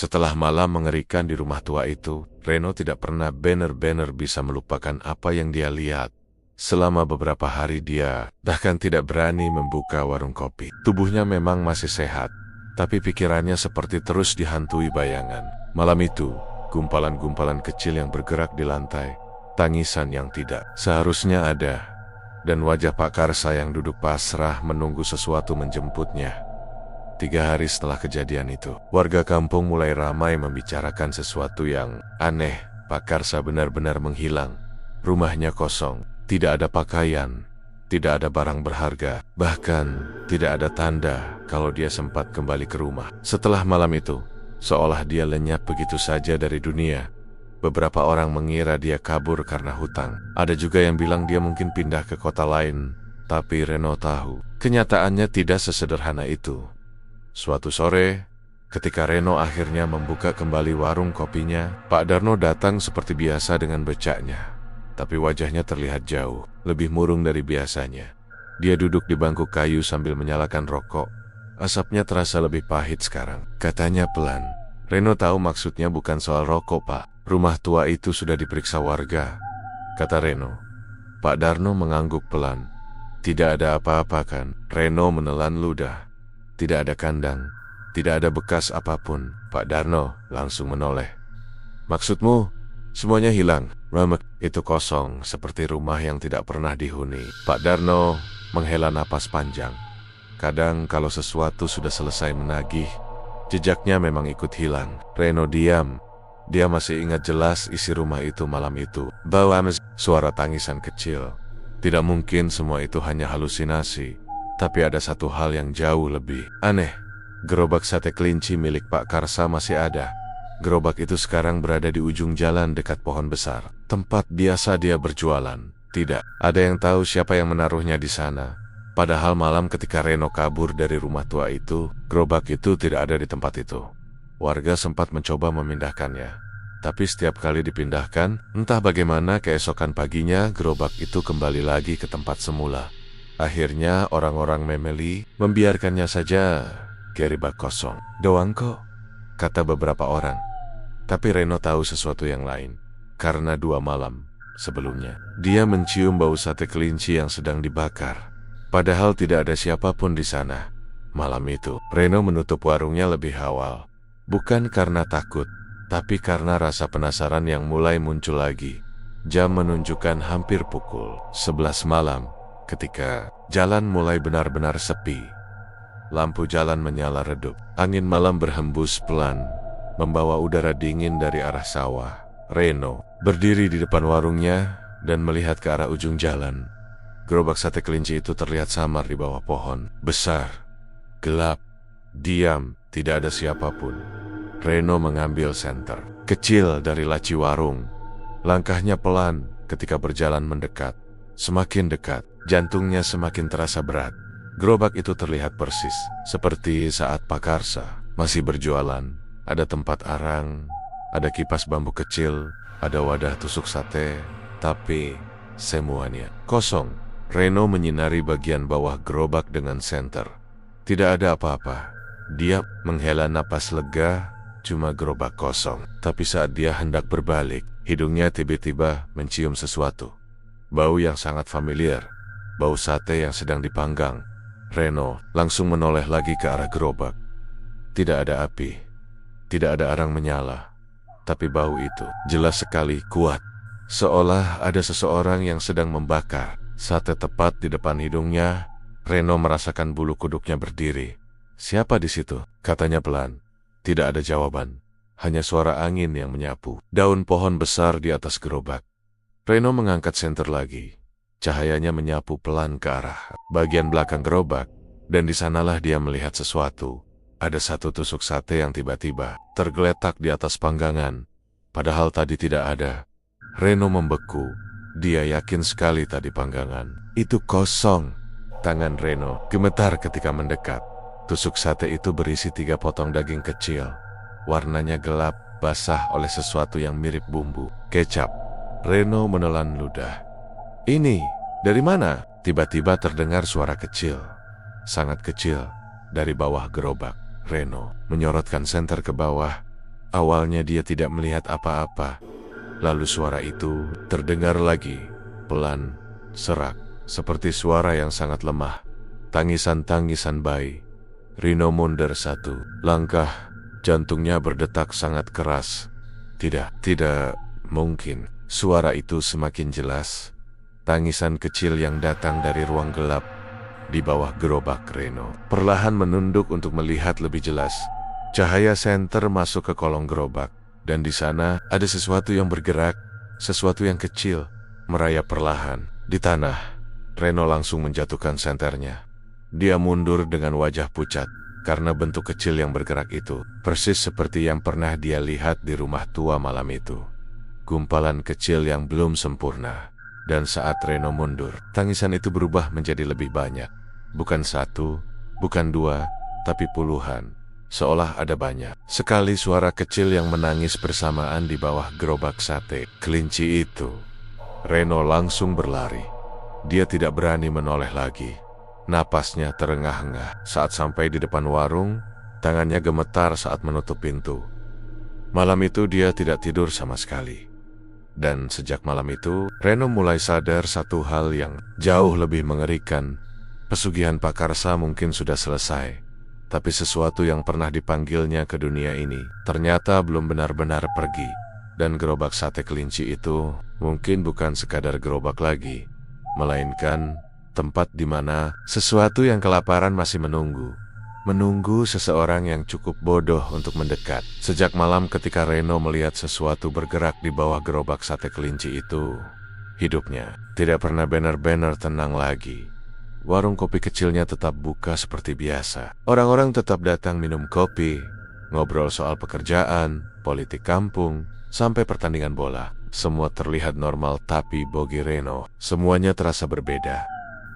Setelah malam mengerikan di rumah tua itu, Reno tidak pernah benar-benar bisa melupakan apa yang dia lihat. Selama beberapa hari dia bahkan tidak berani membuka warung kopi. Tubuhnya memang masih sehat, tapi pikirannya seperti terus dihantui bayangan. Malam itu, gumpalan-gumpalan kecil yang bergerak di lantai, tangisan yang tidak seharusnya ada, dan wajah Pak Karsa yang duduk pasrah menunggu sesuatu menjemputnya. 3 hari setelah kejadian itu, warga kampung mulai ramai membicarakan sesuatu yang aneh. Pak Karsa benar-benar menghilang. Rumahnya kosong, tidak ada pakaian, tidak ada barang berharga, bahkan tidak ada tanda kalau dia sempat kembali ke rumah. Setelah malam itu, seolah dia lenyap begitu saja dari dunia. Beberapa orang mengira dia kabur karena hutang. Ada juga yang bilang dia mungkin pindah ke kota lain, tapi Reno tahu, kenyataannya tidak sesederhana itu. Suatu sore, ketika Reno akhirnya membuka kembali warung kopinya, Pak Darno datang seperti biasa dengan becaknya. Tapi wajahnya terlihat jauh, lebih murung dari biasanya. Dia duduk di bangku kayu sambil menyalakan rokok. Asapnya terasa lebih pahit sekarang. Katanya pelan. Reno tahu maksudnya bukan soal rokok, Pak. Rumah tua itu sudah diperiksa warga, kata Reno. Pak Darno mengangguk pelan. Tidak ada apa-apa kan? Reno menelan ludah. Tidak ada kandang, tidak ada bekas apapun. Pak Darno langsung menoleh. Maksudmu, semuanya hilang? Rumah itu kosong, seperti rumah yang tidak pernah dihuni. Pak Darno menghela napas panjang. Kadang kalau sesuatu sudah selesai menagih, jejaknya memang ikut hilang. Reno diam. Dia masih ingat jelas isi rumah itu malam itu. Suara tangisan kecil. Tidak mungkin semua itu hanya halusinasi. Tapi ada satu hal yang jauh lebih aneh. Gerobak sate kelinci milik Pak Karsa masih ada. Gerobak itu sekarang berada di ujung jalan dekat pohon besar, tempat biasa dia berjualan. Tidak ada yang tahu siapa yang menaruhnya di sana. Padahal malam ketika Reno kabur dari rumah tua itu, gerobak itu tidak ada di tempat itu. Warga sempat mencoba memindahkannya, tapi setiap kali dipindahkan, entah bagaimana keesokan paginya gerobak itu kembali lagi ke tempat semula. Akhirnya orang-orang memilih membiarkannya saja gerobak kosong. Doang kok, kata beberapa orang. Tapi Reno tahu sesuatu yang lain. Karena 2 malam sebelumnya, dia mencium bau sate kelinci yang sedang dibakar. Padahal tidak ada siapapun di sana. Malam itu, Reno menutup warungnya lebih awal. Bukan karena takut, tapi karena rasa penasaran yang mulai muncul lagi. Jam menunjukkan hampir pukul 11 malam. Ketika jalan mulai benar-benar sepi, lampu jalan menyala redup. Angin malam berhembus pelan, membawa udara dingin dari arah sawah. Reno berdiri di depan warungnya dan melihat ke arah ujung jalan. Gerobak sate kelinci itu terlihat samar di bawah pohon besar. Gelap, diam, tidak ada siapapun. Reno mengambil senter kecil dari laci warung. Langkahnya pelan ketika berjalan mendekat. Semakin dekat, jantungnya semakin terasa berat. Gerobak itu terlihat persis seperti saat Pak Karsa masih berjualan. Ada tempat arang, ada kipas bambu kecil, ada wadah tusuk sate, tapi semuanya kosong. Reno menyinari bagian bawah gerobak dengan senter. Tidak ada apa-apa. Dia menghela napas lega, cuma gerobak kosong. Tapi saat dia hendak berbalik, hidungnya tiba-tiba mencium sesuatu. Bau yang sangat familiar, bau sate yang sedang dipanggang. Reno langsung menoleh lagi ke arah gerobak. Tidak ada api, tidak ada arang menyala, tapi bau itu jelas sekali kuat. Seolah ada seseorang yang sedang membakar sate tepat di depan hidungnya. Reno merasakan bulu kuduknya berdiri. Siapa di situ? Katanya pelan. Tidak ada jawaban, hanya suara angin yang menyapu daun pohon besar di atas gerobak. Reno mengangkat senter lagi. Cahayanya menyapu pelan ke arah bagian belakang gerobak, dan di sanalah dia melihat sesuatu. Ada satu tusuk sate yang tiba-tiba tergeletak di atas panggangan, padahal tadi tidak ada. Reno membeku. Dia yakin sekali tadi panggangan itu kosong. Tangan Reno gemetar ketika mendekat. Tusuk sate itu berisi 3 potong daging kecil. Warnanya gelap, basah oleh sesuatu yang mirip bumbu kecap. Reno menelan ludah. Ini dari mana? Tiba-tiba terdengar suara kecil, sangat kecil, dari bawah gerobak. Reno menyorotkan senter ke bawah. Awalnya dia tidak melihat apa-apa. Lalu suara itu terdengar lagi, pelan, serak, seperti suara yang sangat lemah. Tangisan-tangisan bayi. Rino mundur 1 langkah, jantungnya berdetak sangat keras. Tidak mungkin. Suara itu semakin jelas. Tangisan kecil yang datang dari ruang gelap di bawah gerobak Reno. Perlahan menunduk untuk melihat lebih jelas. Cahaya senter masuk ke kolong gerobak, dan di sana ada sesuatu yang bergerak, sesuatu yang kecil, merayap perlahan di tanah. Reno langsung menjatuhkan senternya. Dia mundur dengan wajah pucat, karena bentuk kecil yang bergerak itu persis seperti yang pernah dia lihat di rumah tua malam itu. Gumpalan kecil yang belum sempurna. Dan saat Reno mundur, tangisan itu berubah menjadi lebih banyak. Bukan 1, bukan 2, tapi puluhan. Seolah ada banyak sekali suara kecil yang menangis bersamaan di bawah gerobak sate kelinci itu. Reno langsung berlari. Dia tidak berani menoleh lagi. Napasnya terengah-engah saat sampai di depan warung. Tangannya gemetar saat menutup pintu. Malam itu dia tidak tidur sama sekali. Dan sejak malam itu, Reno mulai sadar satu hal yang jauh lebih mengerikan. Pesugihan Pak Karsa mungkin sudah selesai. Tapi sesuatu yang pernah dipanggilnya ke dunia ini ternyata belum benar-benar pergi. Dan gerobak sate kelinci itu mungkin bukan sekadar gerobak lagi, melainkan tempat di mana sesuatu yang kelaparan masih menunggu. Menunggu seseorang yang cukup bodoh untuk mendekat. Sejak malam ketika Reno melihat sesuatu bergerak di bawah gerobak sate kelinci itu, hidupnya tidak pernah benar-benar tenang lagi. Warung kopi kecilnya tetap buka seperti biasa. Orang-orang tetap datang minum kopi, ngobrol soal pekerjaan, politik kampung, sampai pertandingan bola. Semua terlihat normal, tapi bagi Reno, semuanya terasa berbeda.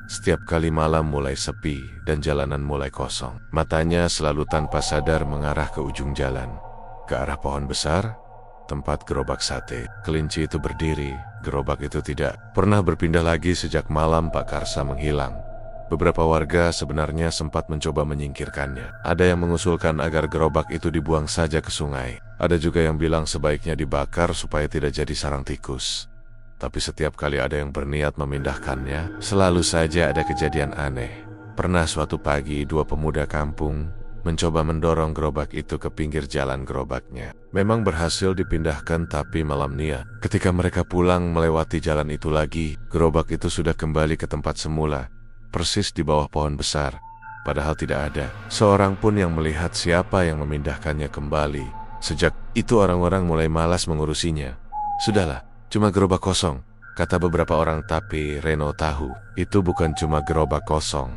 Setiap kali malam mulai sepi dan jalanan mulai kosong. Matanya selalu tanpa sadar mengarah ke ujung jalan, ke arah pohon besar, tempat gerobak sate kelinci itu berdiri. Gerobak itu tidak pernah berpindah lagi sejak malam Pak Karsa menghilang. Beberapa warga sebenarnya sempat mencoba menyingkirkannya. Ada yang mengusulkan agar gerobak itu dibuang saja ke sungai. Ada juga yang bilang sebaiknya dibakar supaya tidak jadi sarang tikus. Tapi setiap kali ada yang berniat memindahkannya, selalu saja ada kejadian aneh. Pernah suatu pagi 2 pemuda kampung mencoba mendorong gerobak itu ke pinggir jalan gerobaknya. Memang berhasil dipindahkan, tapi malamnya ketika mereka pulang melewati jalan itu lagi, gerobak itu sudah kembali ke tempat semula, persis di bawah pohon besar. Padahal tidak ada seorang pun yang melihat siapa yang memindahkannya kembali. Sejak itu orang-orang mulai malas mengurusinya. Sudahlah, cuma gerobak kosong, kata beberapa orang, tapi Reno tahu itu bukan cuma gerobak kosong.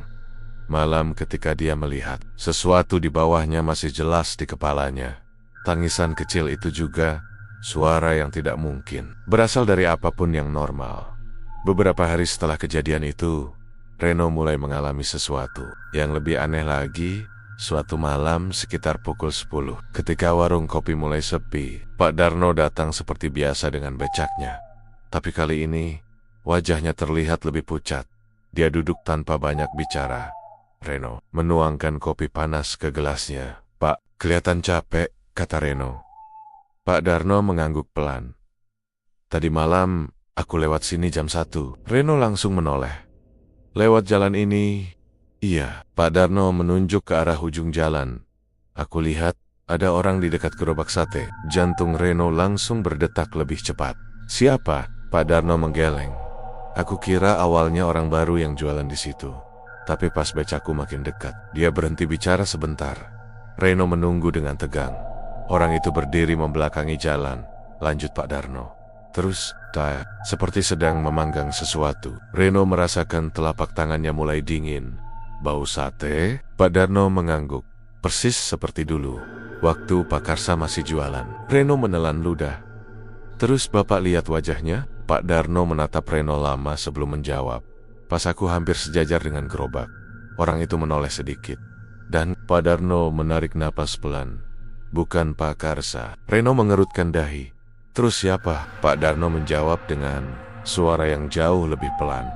Malam ketika dia melihat sesuatu di bawahnya masih jelas di kepalanya. Tangisan kecil itu juga suara yang tidak mungkin berasal dari apapun yang normal. Beberapa hari setelah kejadian itu, Reno mulai mengalami sesuatu yang lebih aneh lagi. Suatu malam sekitar pukul 10, ketika warung kopi mulai sepi, Pak Darno datang seperti biasa dengan becaknya. Tapi kali ini, wajahnya terlihat lebih pucat. Dia duduk tanpa banyak bicara. Reno menuangkan kopi panas ke gelasnya. "Pak, kelihatan capek," kata Reno. Pak Darno mengangguk pelan. "Tadi malam, aku lewat sini jam 1. Reno langsung menoleh. "Lewat jalan ini?" "Iya." Pak Darno menunjuk ke arah ujung jalan. "Aku lihat ada orang di dekat gerobak sate." Jantung Reno langsung berdetak lebih cepat. "Siapa?" Pak Darno menggeleng. "Aku kira awalnya orang baru yang jualan di situ. Tapi pas becakku makin dekat." Dia berhenti bicara sebentar. Reno menunggu dengan tegang. Orang itu berdiri membelakangi jalan. Lanjut Pak Darno. Terus, seperti sedang memanggang sesuatu. Reno merasakan telapak tangannya mulai dingin. "Bau sate?" Pak Darno mengangguk. "Persis seperti dulu, waktu Pak Karsa masih jualan." Reno menelan ludah. "Terus Bapak lihat wajahnya?" Pak Darno menatap Reno lama sebelum menjawab. "Pas aku hampir sejajar dengan gerobak, orang itu menoleh sedikit." Dan Pak Darno menarik napas pelan. "Bukan Pak Karsa." Reno mengerutkan dahi. "Terus siapa?" Pak Darno menjawab dengan suara yang jauh lebih pelan.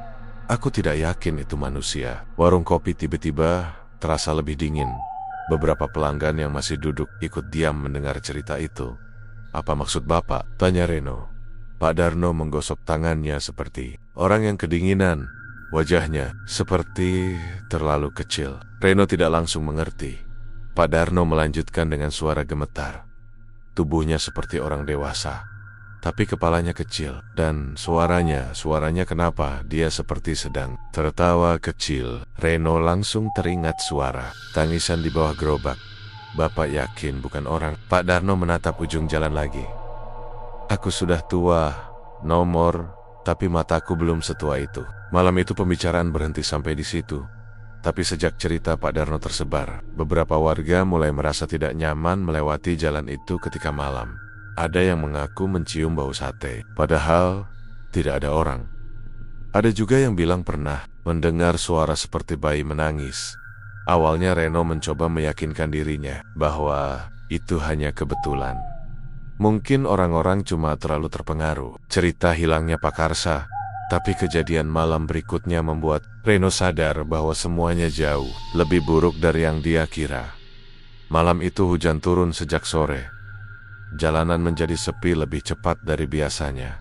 "Aku tidak yakin itu manusia." Warung kopi tiba-tiba terasa lebih dingin. Beberapa pelanggan yang masih duduk ikut diam mendengar cerita itu. "Apa maksud Bapak?" tanya Reno. Pak Darno menggosok tangannya seperti orang yang kedinginan. Wajahnya seperti terlalu kecil. Reno tidak langsung mengerti. Pak Darno melanjutkan dengan suara gemetar. Tubuhnya seperti orang dewasa, tapi kepalanya kecil. Dan suaranya kenapa dia seperti sedang tertawa kecil. Reno langsung teringat suara tangisan di bawah gerobak. "Bapak yakin bukan orang?" Pak Darno menatap ujung jalan lagi. "Aku sudah tua, nomor, tapi mataku belum setua itu." Malam itu pembicaraan berhenti sampai di situ. Tapi sejak cerita Pak Darno tersebar, beberapa warga mulai merasa tidak nyaman melewati jalan itu ketika malam. Ada yang mengaku mencium bau sate, padahal tidak ada orang. Ada juga yang bilang pernah mendengar suara seperti bayi menangis. Awalnya Reno mencoba meyakinkan dirinya bahwa itu hanya kebetulan. Mungkin orang-orang cuma terlalu terpengaruh cerita hilangnya Pak Karsa. Tapi kejadian malam berikutnya membuat Reno sadar bahwa semuanya jauh lebih buruk dari yang dia kira. Malam itu hujan turun sejak sore. Jalanan menjadi sepi lebih cepat dari biasanya.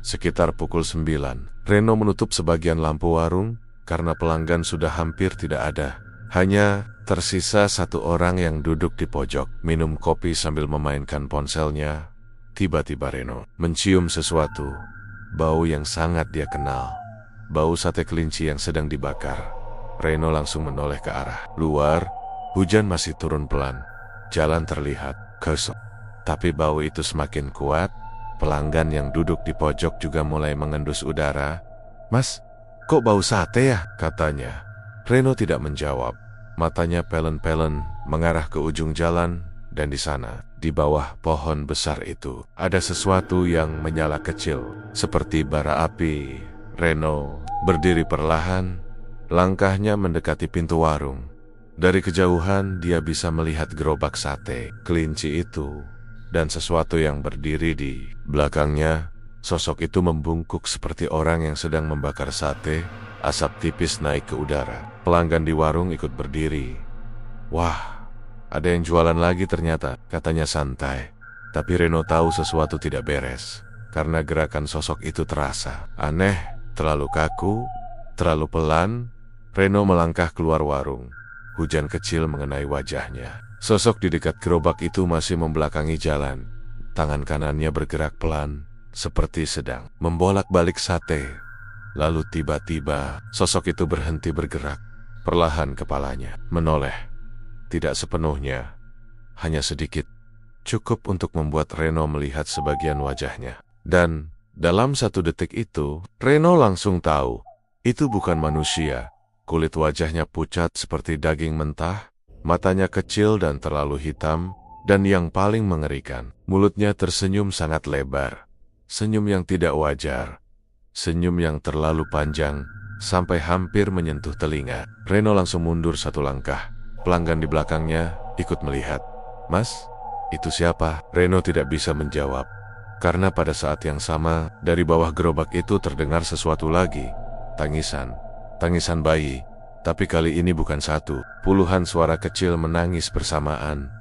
Sekitar pukul 9, Reno menutup sebagian lampu warung karena pelanggan sudah hampir tidak ada. Hanya tersisa satu orang yang duduk di pojok, minum kopi sambil memainkan ponselnya. Tiba-tiba Reno mencium sesuatu. Bau yang sangat dia kenal. Bau sate kelinci yang sedang dibakar. Reno langsung menoleh ke arah luar. Hujan masih turun pelan. Jalan terlihat kosong. Tapi bau itu semakin kuat. Pelanggan yang duduk di pojok juga mulai mengendus udara. "Mas, kok bau sate ya?" katanya. Reno tidak menjawab. Matanya pelen-pelen mengarah ke ujung jalan. Dan di sana, di bawah pohon besar itu, ada sesuatu yang menyala kecil, seperti bara api. Reno berdiri perlahan, langkahnya mendekati pintu warung. Dari kejauhan, dia bisa melihat gerobak sate kelinci itu, dan sesuatu yang berdiri di belakangnya. Sosok itu membungkuk seperti orang yang sedang membakar sate. Asap tipis naik ke udara. Pelanggan di warung ikut berdiri. "Wah, ada yang jualan lagi ternyata," katanya santai. Tapi Reno tahu sesuatu tidak beres, karena gerakan sosok itu terasa aneh, terlalu kaku, terlalu pelan. Reno melangkah keluar warung. Hujan kecil mengenai wajahnya. Sosok di dekat gerobak itu masih membelakangi jalan. Tangan kanannya bergerak pelan, seperti sedang membolak-balik sate. Lalu tiba-tiba, sosok itu berhenti bergerak. Perlahan kepalanya menoleh. Tidak sepenuhnya, hanya sedikit, cukup untuk membuat Reno melihat sebagian wajahnya. Dan dalam satu detik itu, Reno langsung tahu, itu bukan manusia. Kulit wajahnya pucat seperti daging mentah, matanya kecil dan terlalu hitam, dan yang paling mengerikan, mulutnya tersenyum sangat lebar. Senyum yang tidak wajar, senyum yang terlalu panjang, sampai hampir menyentuh telinga. Reno langsung mundur satu langkah. Pelanggan di belakangnya ikut melihat. "Mas, itu siapa?" Reno tidak bisa menjawab. Karena pada saat yang sama, dari bawah gerobak itu terdengar sesuatu lagi. Tangisan bayi. Tapi kali ini bukan satu. Puluhan suara kecil menangis bersamaan.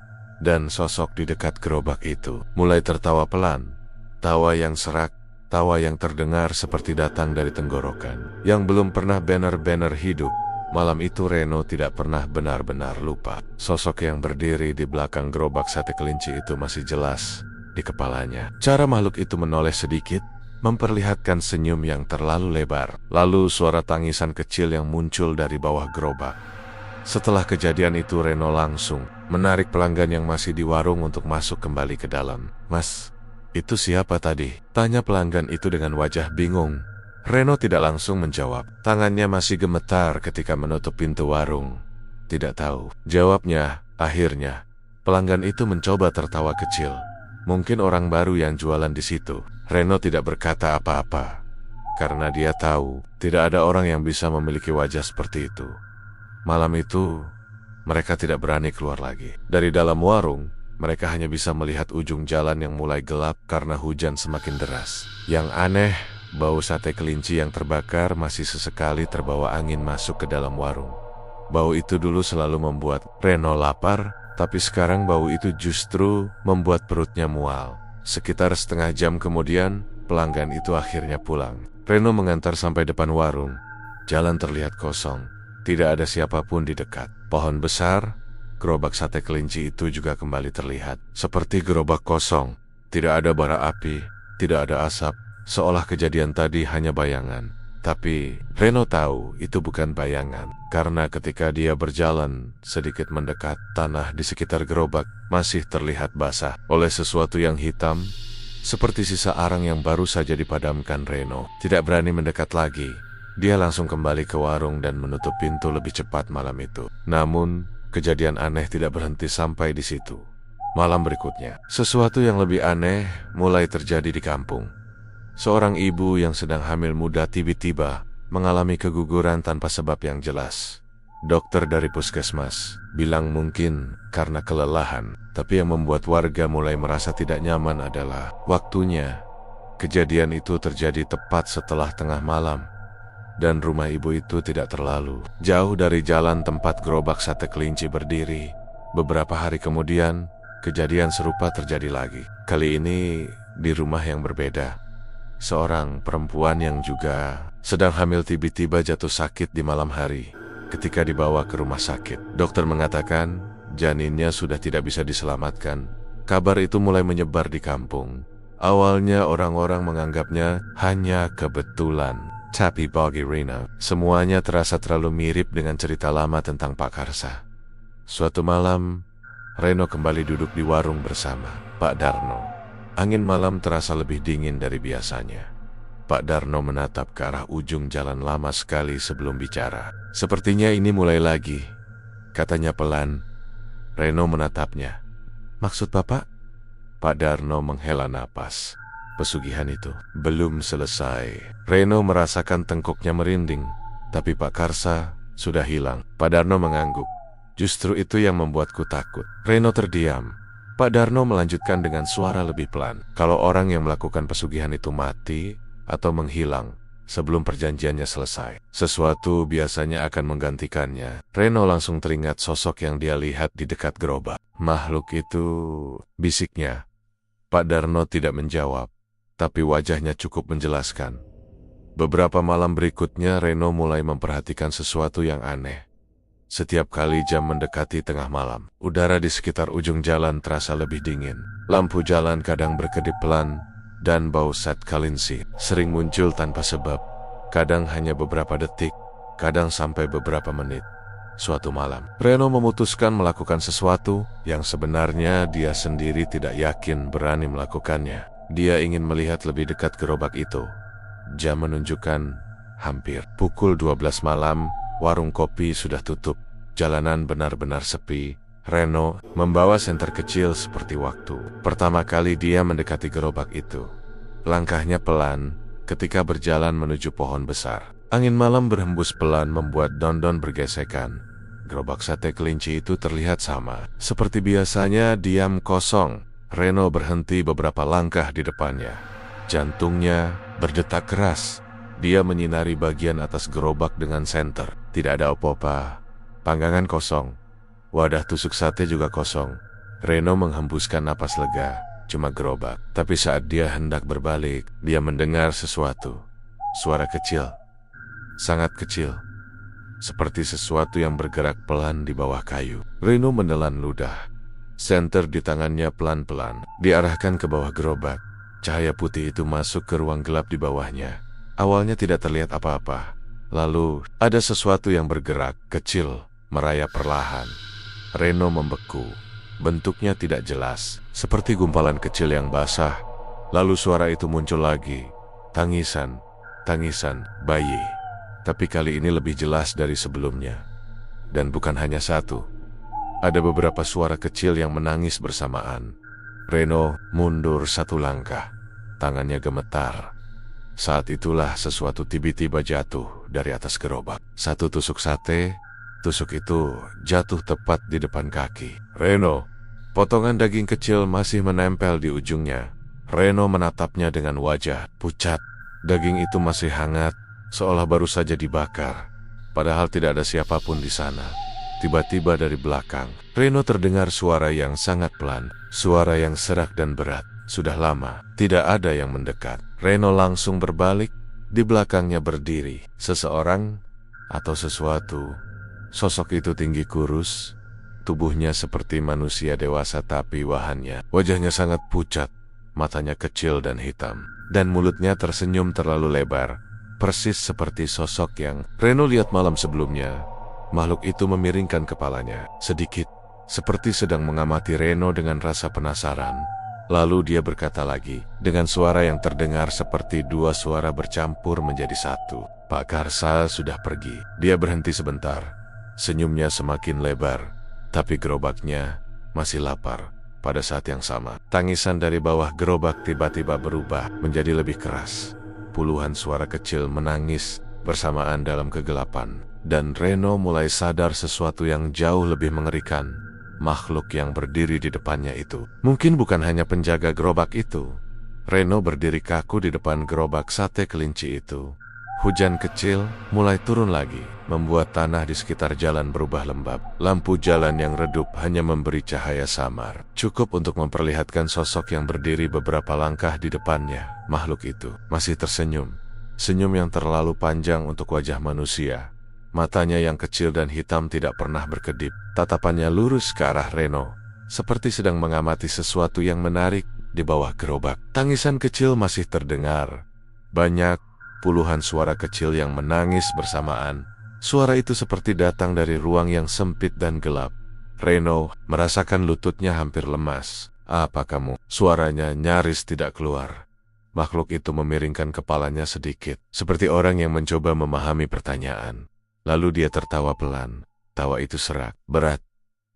Dan sosok di dekat gerobak itu mulai tertawa pelan. Tawa yang serak, tawa yang terdengar seperti datang dari tenggorokan. Yang belum pernah benar-benar hidup. Malam itu Reno tidak pernah benar-benar lupa. Sosok yang berdiri di belakang gerobak sate kelinci itu masih jelas di kepalanya. Cara makhluk itu menoleh sedikit, memperlihatkan senyum yang terlalu lebar. Lalu suara tangisan kecil yang muncul dari bawah gerobak. Setelah kejadian itu Reno langsung menarik pelanggan yang masih di warung untuk masuk kembali ke dalam. "Mas, itu siapa tadi?" tanya pelanggan itu dengan wajah bingung. Reno tidak langsung menjawab. Tangannya masih gemetar ketika menutup pintu warung. "Tidak tahu," jawabnya. Akhirnya, pelanggan itu mencoba tertawa kecil. Mungkin orang baru yang jualan di situ. Reno tidak berkata apa-apa, karena dia tahu tidak ada orang yang bisa memiliki wajah seperti itu. Malam itu, mereka tidak berani keluar lagi. Dari dalam warung, mereka hanya bisa melihat ujung jalan yang mulai gelap karena hujan semakin deras. Yang aneh, bau sate kelinci yang terbakar masih sesekali terbawa angin masuk ke dalam warung. Bau itu dulu selalu membuat Reno lapar, tapi sekarang bau itu justru membuat perutnya mual. Sekitar setengah jam kemudian, pelanggan itu akhirnya pulang. Reno mengantar sampai depan warung. Jalan terlihat kosong. Tidak ada siapapun di dekat. Pohon besar, gerobak sate kelinci itu juga kembali terlihat. Seperti gerobak kosong. Tidak ada bara api, tidak ada asap. Seolah kejadian tadi hanya bayangan. Tapi Reno tahu itu bukan bayangan. Karena ketika dia berjalan sedikit mendekat, tanah di sekitar gerobak masih terlihat basah oleh sesuatu yang hitam. Seperti sisa arang yang baru saja dipadamkan. Reno tidak berani mendekat lagi. Dia langsung kembali ke warung dan menutup pintu lebih cepat malam itu. Namun, kejadian aneh tidak berhenti sampai di situ. Malam berikutnya, sesuatu yang lebih aneh mulai terjadi di kampung. Seorang ibu yang sedang hamil muda tiba-tiba mengalami keguguran tanpa sebab yang jelas. Dokter dari puskesmas bilang mungkin karena kelelahan, tapi yang membuat warga mulai merasa tidak nyaman adalah waktunya. Kejadian itu terjadi tepat setelah tengah malam, dan rumah ibu itu tidak terlalu jauh dari jalan tempat gerobak sate kelinci berdiri. Beberapa hari kemudian, kejadian serupa terjadi lagi. Kali ini di rumah yang berbeda. Seorang perempuan yang juga sedang hamil tiba-tiba jatuh sakit di malam hari. Ketika dibawa ke rumah sakit, dokter mengatakan janinnya sudah tidak bisa diselamatkan. Kabar itu mulai menyebar di kampung. Awalnya orang-orang menganggapnya hanya kebetulan. Tapi bagi Reno, semuanya terasa terlalu mirip dengan cerita lama tentang Pak Karsa. Suatu malam, Reno kembali duduk di warung bersama Pak Darno. Angin malam terasa lebih dingin dari biasanya. Pak Darno menatap ke arah ujung jalan lama sekali sebelum bicara. Sepertinya ini mulai lagi, katanya pelan. Reno menatapnya. Maksud Bapak? Pak Darno menghela napas. Pesugihan itu belum selesai. Reno merasakan tengkuknya merinding, tapi Pak Karsa sudah hilang. Pak Darno mengangguk. Justru itu yang membuatku takut. Reno terdiam. Pak Darno melanjutkan dengan suara lebih pelan. Kalau orang yang melakukan pesugihan itu mati atau menghilang sebelum perjanjiannya selesai, sesuatu biasanya akan menggantikannya. Reno langsung teringat sosok yang dia lihat di dekat gerobak. Makhluk itu, bisiknya. Pak Darno tidak menjawab, tapi wajahnya cukup menjelaskan. Beberapa malam berikutnya Reno mulai memperhatikan sesuatu yang aneh. Setiap kali jam mendekati tengah malam, udara di sekitar ujung jalan terasa lebih dingin. Lampu jalan kadang berkedip pelan, dan bau sate kelinci sering muncul tanpa sebab. Kadang hanya beberapa detik, kadang sampai beberapa menit. Suatu malam, Reno memutuskan melakukan sesuatu yang sebenarnya dia sendiri tidak yakin berani melakukannya. Dia ingin melihat lebih dekat gerobak itu. Jam menunjukkan hampir pukul 12 malam. Warung kopi sudah tutup, jalanan benar-benar sepi. Reno membawa senter kecil seperti waktu pertama kali dia mendekati gerobak itu. Langkahnya pelan ketika berjalan menuju pohon besar. Angin malam berhembus pelan membuat daun-daun bergesekan. Gerobak sate kelinci itu terlihat sama. Seperti biasanya diam kosong. Reno berhenti beberapa langkah di depannya. Jantungnya berdetak keras. Dia menyinari bagian atas gerobak dengan senter. Tidak ada apa-apa. Panggangan kosong. Wadah tusuk sate juga kosong. Reno menghembuskan napas lega. Cuma gerobak. Tapi saat dia hendak berbalik, dia mendengar sesuatu. Suara kecil. Sangat kecil. Seperti sesuatu yang bergerak pelan di bawah kayu. Reno menelan ludah. Senter di tangannya pelan-pelan diarahkan ke bawah gerobak. Cahaya putih itu masuk ke ruang gelap di bawahnya. Awalnya tidak terlihat apa-apa. Lalu, ada sesuatu yang bergerak, kecil, merayap perlahan. Reno membeku. Bentuknya tidak jelas, seperti gumpalan kecil yang basah. Lalu suara itu muncul lagi. Tangisan, tangisan, bayi. Tapi kali ini lebih jelas dari sebelumnya. Dan bukan hanya satu. Ada beberapa suara kecil yang menangis bersamaan. Reno mundur satu langkah. Tangannya gemetar. Saat itulah sesuatu tiba-tiba jatuh dari atas gerobak. Satu tusuk sate, tusuk itu jatuh tepat di depan kaki Reno. Potongan daging kecil masih menempel di ujungnya. Reno menatapnya dengan wajah pucat. Daging itu masih hangat, seolah baru saja dibakar. padahal tidak ada siapapun di sana. Tiba-tiba dari belakang, Reno terdengar suara yang sangat pelan, suara yang serak dan berat. Sudah lama, tidak ada yang mendekat. Reno langsung berbalik, di belakangnya berdiri seseorang atau sesuatu. Sosok itu tinggi kurus, tubuhnya seperti manusia dewasa tapi wahannya. Wajahnya sangat pucat, matanya kecil dan hitam, dan mulutnya tersenyum terlalu lebar, persis seperti sosok yang Reno lihat malam sebelumnya. Makhluk itu memiringkan kepalanya sedikit, seperti sedang mengamati Reno dengan rasa penasaran. Lalu dia berkata lagi, dengan suara yang terdengar seperti dua suara bercampur menjadi satu. Pak Karsa sudah pergi. Dia berhenti sebentar. Senyumnya semakin lebar, tapi gerobaknya masih lapar. Pada saat yang sama, tangisan dari bawah gerobak tiba-tiba berubah menjadi lebih keras. Puluhan suara kecil menangis bersamaan dalam kegelapan. Dan Reno mulai sadar sesuatu yang jauh lebih mengerikan. Makhluk yang berdiri di depannya itu mungkin bukan hanya penjaga gerobak itu. Reno berdiri kaku di depan gerobak sate kelinci itu. Hujan kecil mulai turun lagi, membuat tanah di sekitar jalan berubah lembab. Lampu jalan yang redup hanya memberi cahaya samar, cukup untuk memperlihatkan sosok yang berdiri beberapa langkah di depannya. Makhluk itu masih tersenyum, senyum yang terlalu panjang untuk wajah manusia. Matanya yang kecil dan hitam tidak pernah berkedip. Tatapannya lurus ke arah Reno, seperti sedang mengamati sesuatu yang menarik di bawah gerobak. Tangisan kecil masih terdengar. Banyak, puluhan suara kecil yang menangis bersamaan. Suara itu seperti datang dari ruang yang sempit dan gelap. Reno merasakan lututnya hampir lemas. "Apa kamu?" Suaranya nyaris tidak keluar. Makhluk itu memiringkan kepalanya sedikit, seperti orang yang mencoba memahami pertanyaan. Lalu dia tertawa pelan. Tawa itu serak, berat,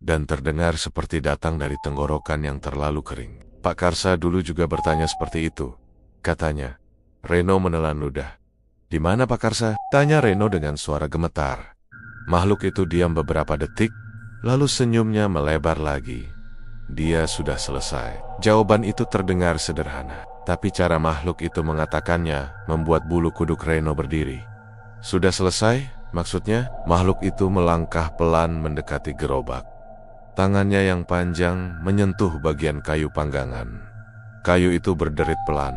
dan terdengar seperti datang dari tenggorokan yang terlalu kering. Pak Karsa dulu juga bertanya seperti itu, katanya. Reno menelan ludah. "Di mana Pak Karsa?" tanya Reno dengan suara gemetar. Makhluk itu diam beberapa detik, lalu senyumnya melebar lagi. Dia sudah selesai. Jawaban itu terdengar sederhana, tapi cara makhluk itu mengatakannya membuat bulu kuduk Reno berdiri. "Sudah selesai?" Maksudnya, makhluk itu melangkah pelan mendekati gerobak. Tangannya yang panjang menyentuh bagian kayu panggangan. Kayu itu berderit pelan.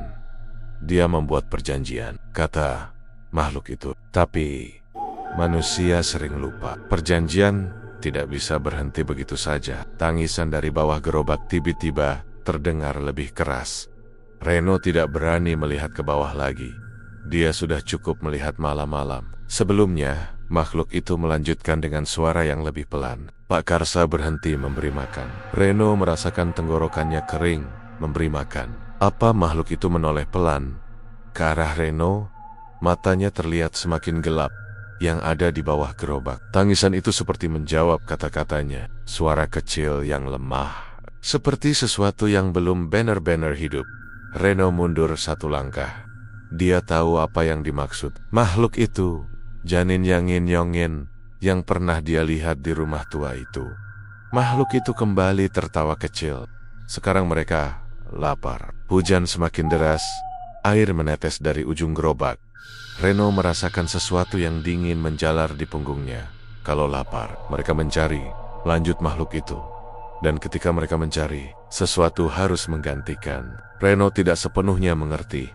"Dia membuat perjanjian," kata makhluk itu. Tapi manusia sering lupa. Perjanjian tidak bisa berhenti begitu saja. Tangisan dari bawah gerobak tiba-tiba terdengar lebih keras. Reno tidak berani melihat ke bawah lagi. Dia sudah cukup melihat malam-malam. Sebelumnya, makhluk itu melanjutkan dengan suara yang lebih pelan. Pak Karsa berhenti memberi makan. Reno merasakan tenggorokannya kering, memberi makan. Apa makhluk itu menoleh pelan ke arah Reno? Matanya terlihat semakin gelap, yang ada di bawah gerobak. Tangisan itu seperti menjawab kata-katanya. Suara kecil yang lemah, seperti sesuatu yang belum benar-benar hidup. Reno mundur satu langkah. Dia tahu apa yang dimaksud. Makhluk itu, janin yang nyongin yang pernah dia lihat di rumah tua itu. Makhluk itu kembali tertawa kecil. Sekarang mereka lapar. Hujan semakin deras, air menetes dari ujung gerobak. Reno merasakan sesuatu yang dingin menjalar di punggungnya. Kalau lapar, mereka mencari, lanjut makhluk itu. Dan ketika mereka mencari, sesuatu harus menggantikan. Reno tidak sepenuhnya mengerti.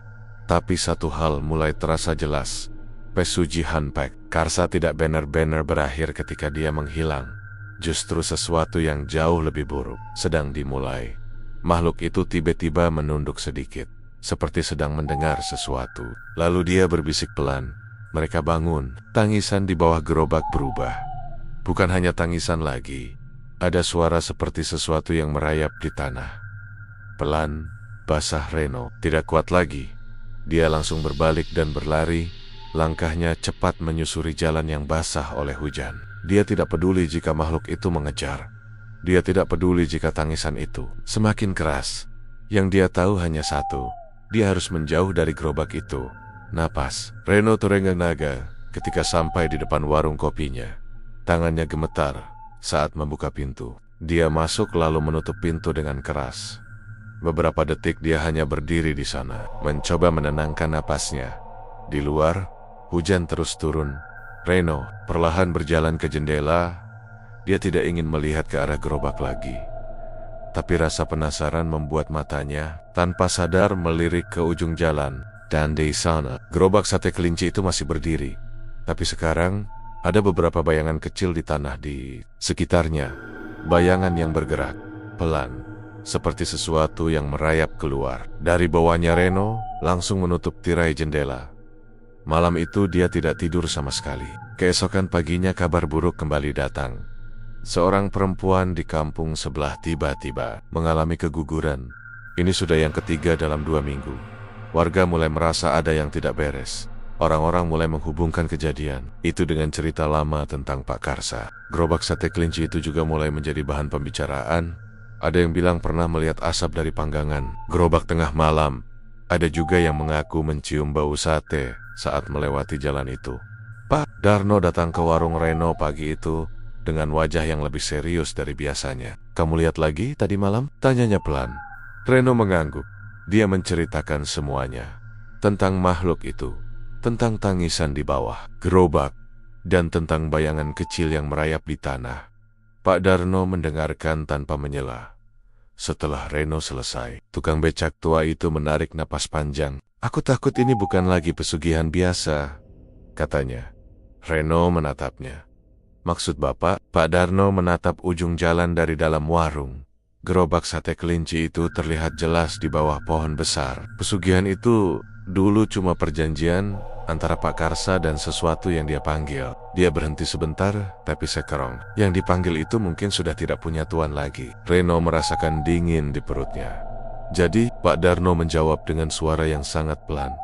Tapi satu hal mulai terasa jelas. Pesuji Hanpek, Karsa tidak benar-benar berakhir ketika dia menghilang. Justru sesuatu yang jauh lebih buruk sedang dimulai. Makhluk itu tiba-tiba menunduk sedikit, seperti sedang mendengar sesuatu. Lalu dia berbisik pelan. Mereka bangun. Tangisan di bawah gerobak berubah. Bukan hanya tangisan lagi. Ada suara seperti sesuatu yang merayap di tanah. Pelan, basah. Reno tidak kuat lagi. Dia langsung berbalik dan berlari. Langkahnya cepat menyusuri jalan yang basah oleh hujan. Dia tidak peduli jika makhluk itu mengejar. Dia tidak peduli jika tangisan itu semakin keras. Yang dia tahu hanya satu. Dia harus menjauh dari gerobak itu. Napas Reno terengah naga ketika sampai di depan warung kopinya. Tangannya gemetar saat membuka pintu. Dia masuk lalu menutup pintu dengan keras. Beberapa detik dia hanya berdiri di sana, mencoba menenangkan napasnya. Di luar, hujan terus turun, Reno perlahan berjalan ke jendela. Dia tidak ingin melihat ke arah gerobak lagi. Tapi rasa penasaran membuat matanya tanpa sadar melirik ke ujung jalan. Dan di sana, gerobak sate kelinci itu masih berdiri. Tapi sekarang, ada beberapa bayangan kecil di tanah di sekitarnya. Bayangan yang bergerak pelan, seperti sesuatu yang merayap keluar. Dari bawahnya Reno langsung menutup tirai jendela. Malam itu dia tidak tidur sama sekali. Keesokan paginya kabar buruk kembali datang. Seorang perempuan di kampung sebelah tiba-tiba mengalami keguguran. Ini sudah yang ketiga dalam 2 minggu. Warga mulai merasa ada yang tidak beres. Orang-orang mulai menghubungkan kejadian itu dengan cerita lama tentang Pak Karsa. Gerobak sate kelinci itu juga mulai menjadi bahan pembicaraan. Ada yang bilang pernah melihat asap dari panggangan gerobak tengah malam. Ada juga yang mengaku mencium bau sate saat melewati jalan itu. Pak Darno datang ke warung Reno pagi itu dengan wajah yang lebih serius dari biasanya. "Kamu lihat lagi tadi malam?" tanyanya pelan. Reno mengangguk. Dia menceritakan semuanya. Tentang makhluk itu, tentang tangisan di bawah gerobak, dan tentang bayangan kecil yang merayap di tanah. Pak Darno mendengarkan tanpa menyela. Setelah Reno selesai, tukang becak tua itu menarik napas panjang. "Aku takut ini bukan lagi pesugihan biasa," katanya. Reno menatapnya. "Maksud Bapak?" Pak Darno menatap ujung jalan dari dalam warung. Gerobak sate kelinci itu terlihat jelas di bawah pohon besar. Pesugihan itu dulu cuma perjanjian antara Pak Karsa dan sesuatu yang dia panggil. Dia berhenti sebentar, tapi sekarang yang dipanggil itu mungkin sudah tidak punya tuan lagi. Reno merasakan dingin di perutnya. "Jadi," Pak Darno menjawab dengan suara yang sangat pelan,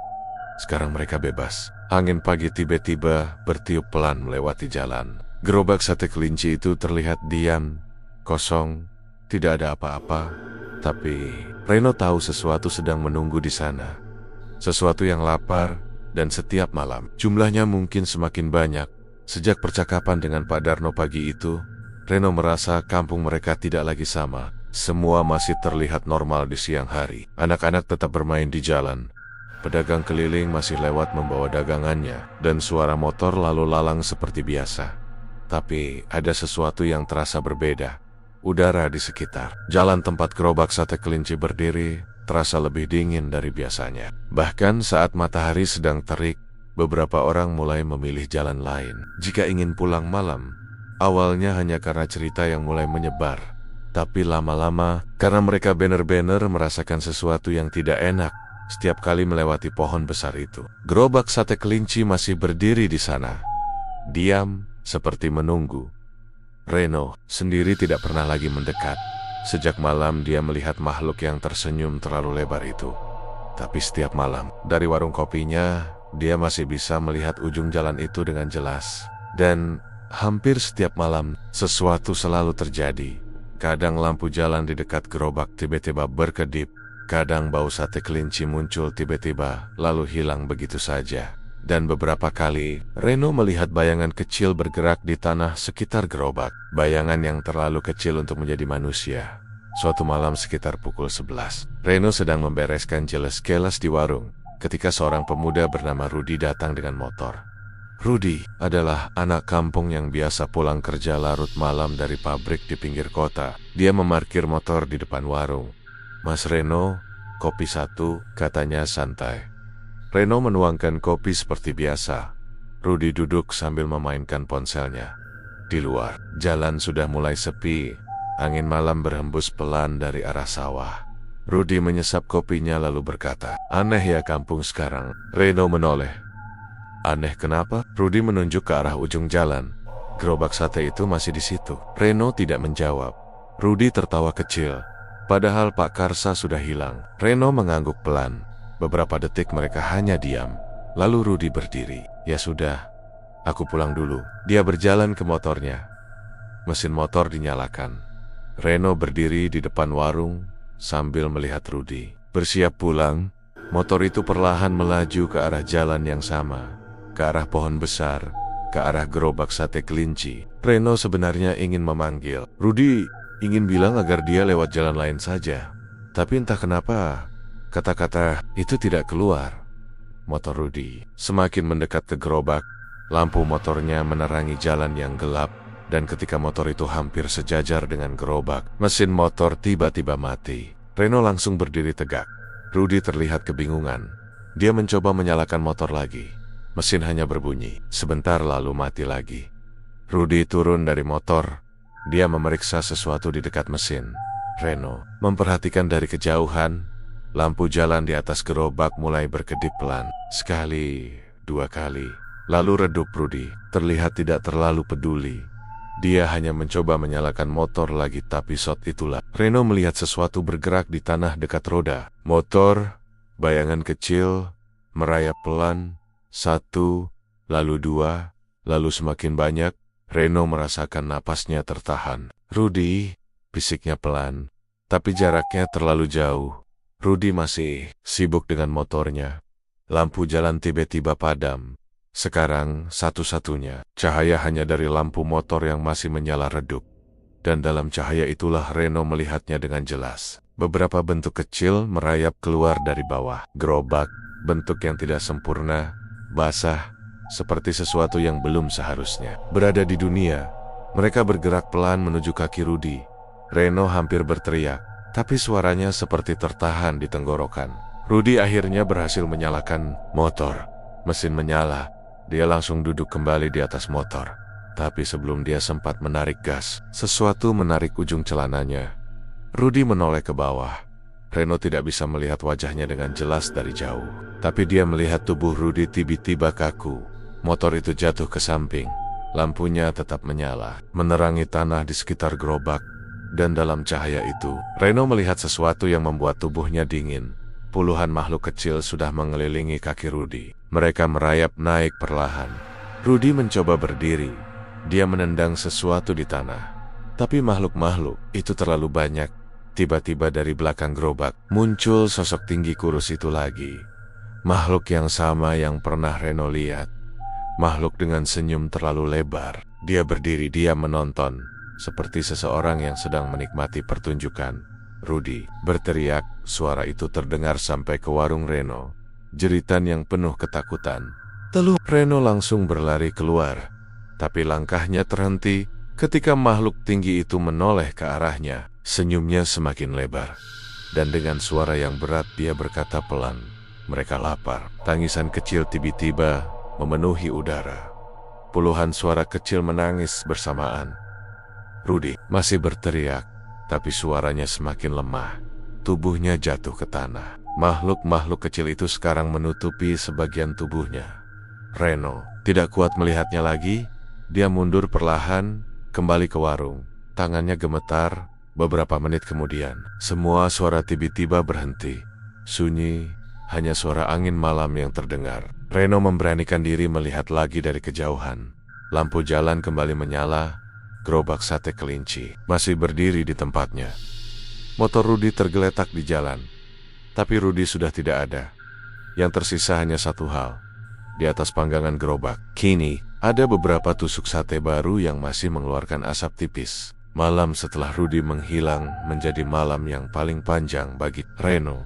"sekarang mereka bebas." Angin pagi tiba-tiba bertiup pelan melewati jalan. Gerobak sate kelinci itu terlihat diam, kosong, tidak ada apa-apa. Tapi Reno tahu sesuatu sedang menunggu di sana. Sesuatu yang lapar. Dan setiap malam, jumlahnya mungkin semakin banyak. Sejak percakapan dengan Pak Darno pagi itu, Reno merasa kampung mereka tidak lagi sama. Semua masih terlihat normal di siang hari. Anak-anak tetap bermain di jalan. Pedagang keliling masih lewat membawa dagangannya, dan suara motor lalu lalang seperti biasa. Tapi ada sesuatu yang terasa berbeda. Udara di sekitar jalan tempat gerobak sate kelinci berdiri terasa lebih dingin dari biasanya. Bahkan saat matahari sedang terik, beberapa orang mulai memilih jalan lain jika ingin pulang malam. Awalnya hanya karena cerita yang mulai menyebar, tapi lama-lama karena mereka benar-benar merasakan sesuatu yang tidak enak setiap kali melewati pohon besar itu. Gerobak sate kelinci masih berdiri di sana, diam seperti menunggu. Reno sendiri tidak pernah lagi mendekat. Sejak malam dia melihat makhluk yang tersenyum terlalu lebar itu. Tapi setiap malam, dari warung kopinya, dia masih bisa melihat ujung jalan itu dengan jelas. Dan hampir setiap malam, sesuatu selalu terjadi. Kadang lampu jalan di dekat gerobak tiba-tiba berkedip. Kadang bau sate kelinci muncul tiba-tiba, lalu hilang begitu saja. Dan beberapa kali, Reno melihat bayangan kecil bergerak di tanah sekitar gerobak. Bayangan yang terlalu kecil untuk menjadi manusia. Suatu malam sekitar pukul 11, Reno sedang membereskan jeles-keles di warung, ketika seorang pemuda bernama Rudy datang dengan motor. Rudy adalah anak kampung yang biasa pulang kerja larut malam dari pabrik di pinggir kota. Dia memarkir motor di depan warung. "Mas Reno, kopi 1," katanya santai. Reno menuangkan kopi seperti biasa. Rudy duduk sambil memainkan ponselnya. Di luar, jalan sudah mulai sepi. Angin malam berhembus pelan dari arah sawah. Rudy menyesap kopinya lalu berkata, "Aneh ya kampung sekarang." Reno menoleh. "Aneh kenapa?" Rudy menunjuk ke arah ujung jalan. Gerobak sate itu masih di situ. Reno tidak menjawab. Rudy tertawa kecil. Padahal Pak Karsa sudah hilang. Reno mengangguk pelan. Beberapa detik mereka hanya diam. Lalu Rudy berdiri. "Ya sudah, aku pulang dulu." Dia berjalan ke motornya. Mesin motor dinyalakan. Reno berdiri di depan warung sambil melihat Rudy. Bersiap pulang, motor itu perlahan melaju ke arah jalan yang sama. Ke arah pohon besar, ke arah gerobak sate kelinci. Reno sebenarnya ingin memanggil. Rudy ingin bilang agar dia lewat jalan lain saja. Tapi entah kenapa, kata-kata itu tidak keluar. Motor Rudy semakin mendekat ke gerobak, Lampu motornya menerangi jalan yang gelap, dan ketika motor itu hampir sejajar dengan gerobak, mesin motor tiba-tiba mati. Reno langsung berdiri tegak. Rudy terlihat kebingungan. Dia mencoba menyalakan motor lagi. Mesin hanya berbunyi. Sebentar lalu mati lagi. Rudy turun dari motor. Dia memeriksa sesuatu di dekat mesin. Reno memperhatikan dari kejauhan. Lampu jalan di atas gerobak mulai berkedip pelan. Sekali, dua kali. Lalu redup. Rudy terlihat tidak terlalu peduli. Dia hanya mencoba menyalakan motor lagi, tapi saat itulah Reno melihat sesuatu bergerak di tanah dekat roda. Motor, bayangan kecil, merayap pelan. 1, lalu 2, lalu semakin banyak. Reno merasakan napasnya tertahan. Rudy, bisiknya pelan, tapi jaraknya terlalu jauh. Rudy masih sibuk dengan motornya. Lampu jalan tiba-tiba padam. Sekarang satu-satunya cahaya hanya dari lampu motor yang masih menyala redup. Dan dalam cahaya itulah Reno melihatnya dengan jelas. Beberapa bentuk kecil merayap keluar dari bawah gerobak. Bentuk yang tidak sempurna, basah, seperti sesuatu yang belum seharusnya berada di dunia. Mereka bergerak pelan menuju kaki Rudy. Reno hampir berteriak, tapi suaranya seperti tertahan di tenggorokan. Rudy akhirnya berhasil menyalakan motor. Mesin menyala. Dia langsung duduk kembali di atas motor. Tapi sebelum dia sempat menarik gas, sesuatu menarik ujung celananya. Rudy menoleh ke bawah. Reno tidak bisa melihat wajahnya dengan jelas dari jauh. Tapi dia melihat tubuh Rudy tiba-tiba kaku. Motor itu jatuh ke samping. Lampunya tetap menyala, menerangi tanah di sekitar gerobak. Dan dalam cahaya itu, Reno melihat sesuatu yang membuat tubuhnya dingin. Puluhan makhluk kecil sudah mengelilingi kaki Rudy. Mereka merayap naik perlahan. Rudy mencoba berdiri. Dia menendang sesuatu di tanah. Tapi makhluk-makhluk itu terlalu banyak. Tiba-tiba dari belakang gerobak muncul sosok tinggi kurus itu lagi. Makhluk yang sama yang pernah Reno lihat. Makhluk dengan senyum terlalu lebar. Dia berdiri diam menonton, seperti seseorang yang sedang menikmati pertunjukan. Rudy berteriak. Suara itu terdengar sampai ke warung Reno. Jeritan yang penuh ketakutan. Reno langsung berlari keluar. Tapi langkahnya terhenti ketika makhluk tinggi itu menoleh ke arahnya. Senyumnya semakin lebar. Dan dengan suara yang berat dia berkata pelan, "Mereka lapar." Tangisan kecil tiba-tiba memenuhi udara. Puluhan suara kecil menangis bersamaan. Rudy masih berteriak, tapi suaranya semakin lemah. Tubuhnya jatuh ke tanah. Makhluk-makhluk kecil itu sekarang menutupi sebagian tubuhnya. Reno tidak kuat melihatnya lagi. Dia mundur perlahan, kembali ke warung. Tangannya gemetar. Beberapa menit kemudian, semua suara tiba-tiba berhenti. Sunyi, hanya suara angin malam yang terdengar. Reno memberanikan diri melihat lagi dari kejauhan. Lampu jalan kembali menyala. Gerobak sate kelinci masih berdiri di tempatnya. Motor Rudy tergeletak di jalan. Tapi Rudy sudah tidak ada. Yang tersisa hanya satu hal. Di atas panggangan gerobak, kini ada beberapa tusuk sate baru yang masih mengeluarkan asap tipis. Malam setelah Rudy menghilang menjadi malam yang paling panjang bagi Reno.